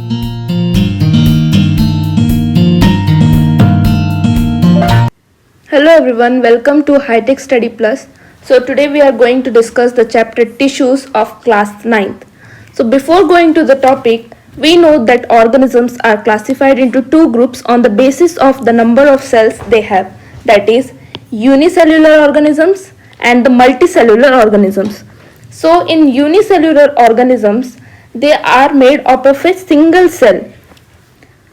Hello everyone, welcome to High Tech Study Plus. So today we are going to discuss the chapter Tissues of class 9th. So before going to the topic, we know that organisms are classified into two groups on the basis of the number of cells they have, that is unicellular organisms and the multicellular organisms. So in unicellular organisms, they are made up of a single cell,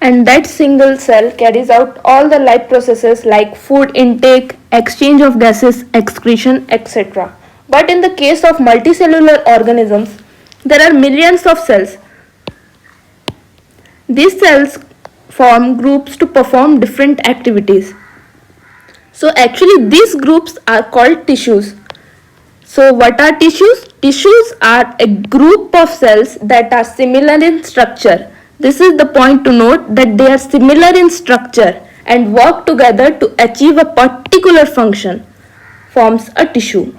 and that single cell carries out all the life processes like food intake, exchange of gases, excretion, etc. But in the case of multicellular organisms, there are millions of cells. These cells form groups to perform different activities. So actually these groups are called tissues. So what are tissues? Tissues are a group of cells that are similar in structure. This is the point to note, that they are similar in structure and work together to achieve a particular function, forms a tissue.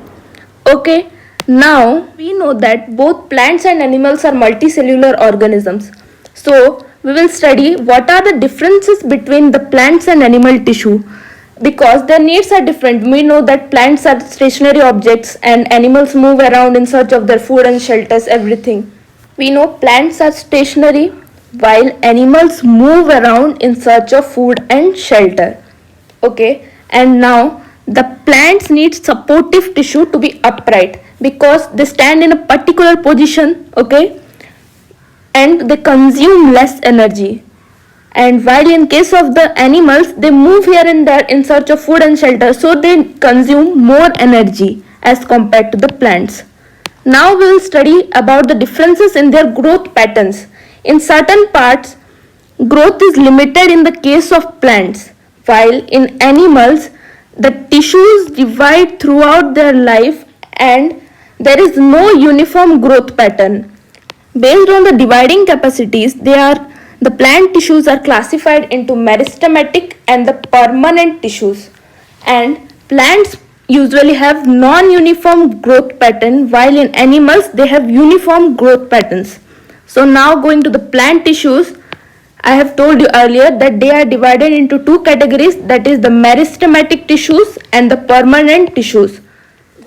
Okay, now we know that both plants and animals are multicellular organisms. So we will study what are the differences between the plants and animal tissue, because their needs are different. We know that plants are stationary objects and animals move around in search of their food and shelters, everything. We know plants are stationary while animals move around in search of food and shelter. Okay, and now the plants need supportive tissue to be upright because they stand in a particular position, okay, and they consume less energy. And while in case of the animals, they move here and there in search of food and shelter, so they consume more energy as compared to the plants. Now we will study about the differences in their growth patterns. In certain parts, growth is limited in the case of plants, while in animals, the tissues divide throughout their life and there is no uniform growth pattern. Based on the dividing capacities, the plant tissues are classified into meristematic and the permanent tissues. And plants usually have non-uniform growth pattern, while in animals they have uniform growth patterns. So now going to the plant tissues, I have told you earlier that they are divided into two categories, that is the meristematic tissues and the permanent tissues.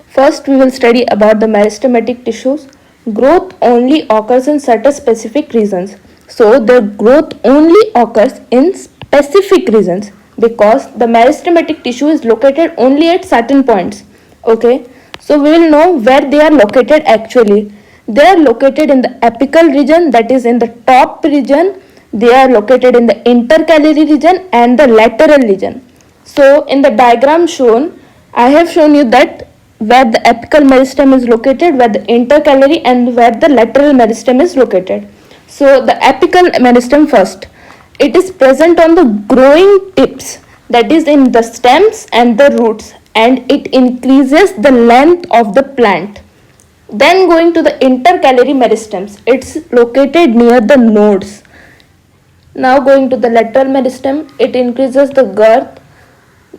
First we will study about the meristematic tissues. Growth only occurs in certain specific regions. So the growth only occurs in specific regions because the meristematic tissue is located only at certain points. Okay, so we will know where they are located actually. They are located in the apical region, that is in the top region. They are located in the intercalary region and the lateral region. So in the diagram shown, I have shown you that where the apical meristem is located, where the intercalary and where the lateral meristem is located. So the apical meristem first. It is present on the growing tips, that is in the stems and the roots, and it increases the length of the plant. Then going to the intercalary meristems, it's located near the nodes. Now going to the lateral meristem, it increases the girth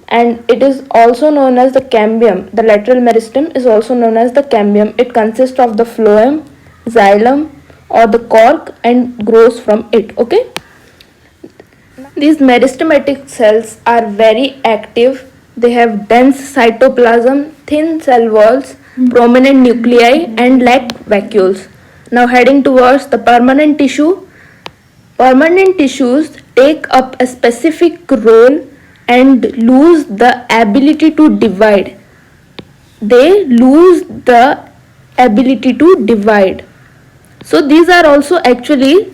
and it is also known as the cambium. The lateral meristem is also known as the cambium. It consists of the phloem, xylem or the cork and grows from it. Okay. These meristematic cells are very active. They have dense cytoplasm, thin cell walls, prominent nuclei and lack vacuoles. Now heading towards the permanent tissue. Permanent tissues take up a specific role and lose the ability to divide. They lose the ability to divide. So these are also actually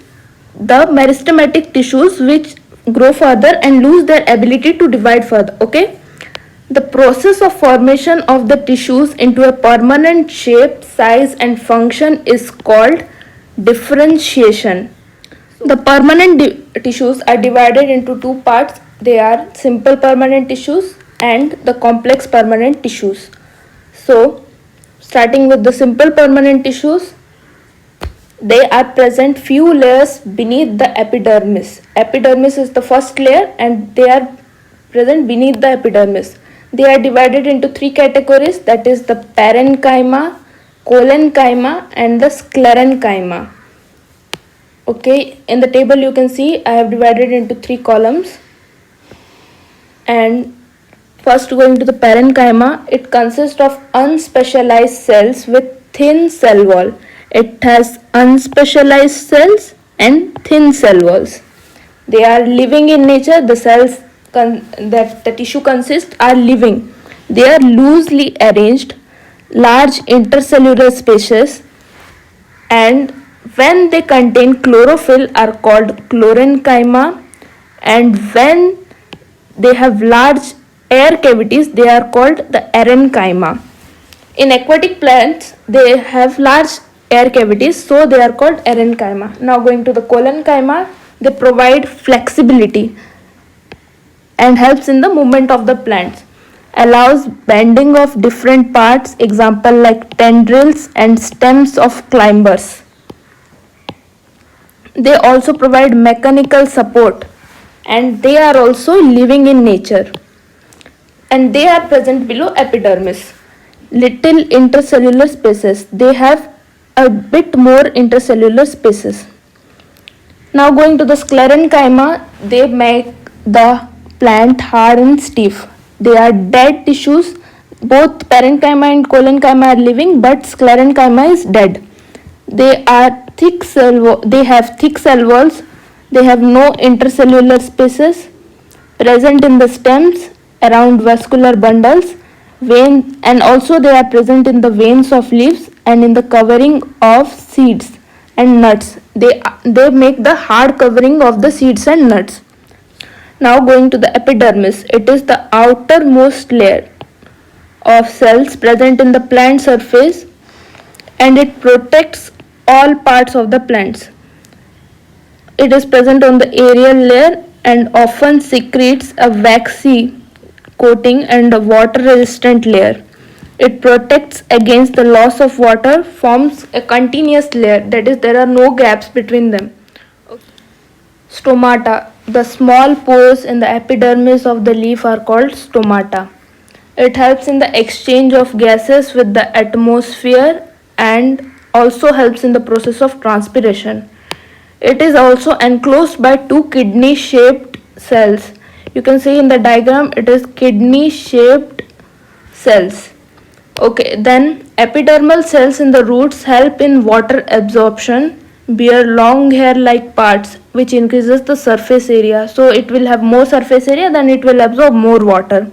the meristematic tissues which grow further and lose their ability to divide further. Okay. The process of formation of the tissues into a permanent shape, size and function is called differentiation. The permanent tissues are divided into two parts. They are simple permanent tissues and the complex permanent tissues. So starting with the simple permanent tissues, they are present few layers beneath the epidermis. Epidermis is the first layer and they are present beneath the epidermis. They are divided into three categories, that is the parenchyma, collenchyma and the sclerenchyma. Okay, in the table you can see I have divided into 3 columns. And first, going to the parenchyma, it consists of unspecialized cells with thin cell wall. It has unspecialized cells and thin cell walls. They are living in nature. The cells that the tissue consists are living. They are loosely arranged, large intercellular spaces, and when they contain chlorophyll are called chlorenchyma, and when they have large air cavities, they are called the parenchyma. In aquatic plants, they have large air cavities, so they are called parenchyma. Now going to the collenchyma, they provide flexibility and helps in the movement of the plants, allows bending of different parts, example like tendrils and stems of climbers. They also provide mechanical support, and they are also living in nature, and they are present below epidermis. Little intercellular spaces, they have a bit more intercellular spaces. Now going to the sclerenchyma, they make the plant hard and stiff. They are dead tissues. Both parenchyma and collenchyma are living, but sclerenchyma is dead. They have thick cell walls. They have no intercellular spaces present in the stems around vascular bundles, veins, and also they are present in the veins of leaves and in the covering of seeds and nuts. They make the hard covering of the seeds and nuts. Now going to the epidermis, it is the outermost layer of cells present in the plant surface, and it protects all parts of the plants. It is present on the aerial layer and often secretes a waxy coating and a water resistant layer. It protects against the loss of water, forms a continuous layer, that is, there are no gaps between them. Stomata, the small pores in the epidermis of the leaf are called stomata. It helps in the exchange of gases with the atmosphere and also helps in the process of transpiration. It is also enclosed by 2 kidney shaped cells. You can see in the diagram it is kidney shaped cells. Okay, then epidermal cells in the roots help in water absorption, bear long hair like parts which increases the surface area. So it will have more surface area, then it will absorb more water.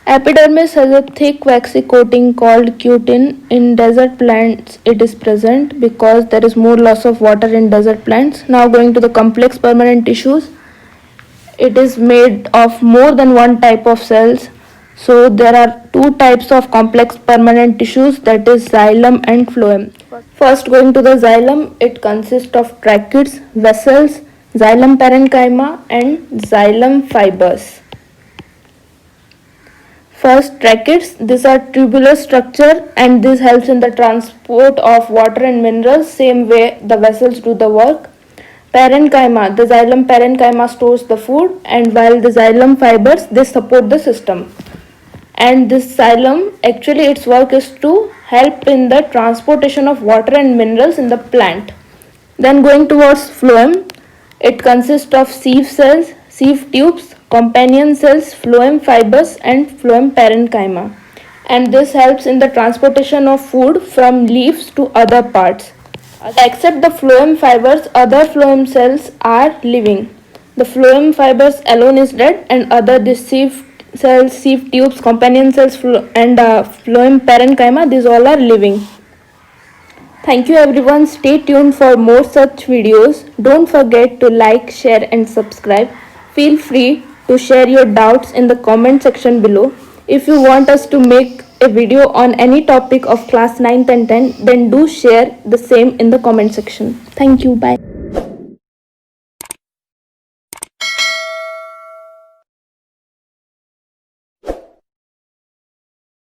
Epidermis has a thick waxy coating called cutin. In desert plants it is present because there is more loss of water in desert plants. Now going to the complex permanent tissues, it is made of more than one type of cells. So there are 2 types of complex permanent tissues, that is xylem and phloem. First going to the xylem, it consists of tracheids, vessels, xylem parenchyma and xylem fibers. First, tracheids, these are tubular structure and this helps in the transport of water and minerals, same way the vessels do the work. Parenchyma, the xylem parenchyma stores the food, and while the xylem fibers, they support the system. And this xylem, actually its work is to help in the transportation of water and minerals in the plant. Then going towards phloem, it consists of sieve cells, sieve tubes, companion cells, phloem fibers and phloem parenchyma, and this helps in the transportation of food from leaves to other parts. Except the phloem fibers, other phloem cells are living. The phloem fibers alone is dead, and other the sieve cells, sieve tubes, companion cells and phloem parenchyma, these all are living. Thank you everyone. Stay tuned for more such videos. Don't forget to like, share and subscribe. Feel free to share your doubts in the comment section below. If you want us to make a video on any topic of class 9th and 10th, then do share the same in the comment section. Thank you. Bye.